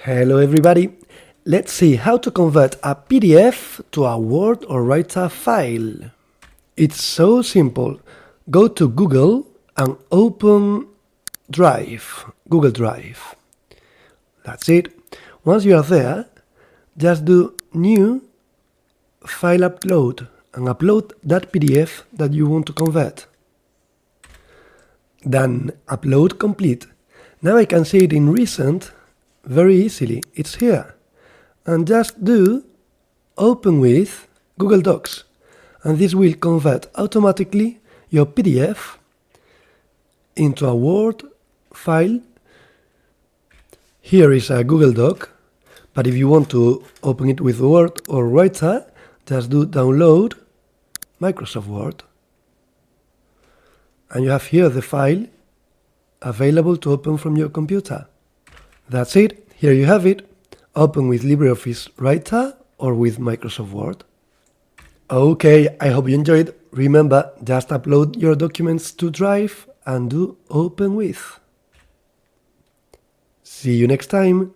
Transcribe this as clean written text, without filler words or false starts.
Hello everybody! Let's see how to convert a PDF to a Word or Writer file. It's so simple. Go to Google and open Google Drive. That's it. Once you are there, just do New File Upload and upload that PDF that you want to convert. Then upload complete. Now I can see it in recent very easily. It's here. And just do Open with Google Docs. And this will convert automatically your PDF into a Word file. Here is a Google Doc, but if you want to open it with Word or Writer, just do Download Microsoft Word. And you have here the file available to open from your computer. That's it. Here you have it. Open with LibreOffice Writer or with Microsoft Word. Okay, I hope you enjoyed. Remember, just upload your documents to Drive and do Open with. See you next time.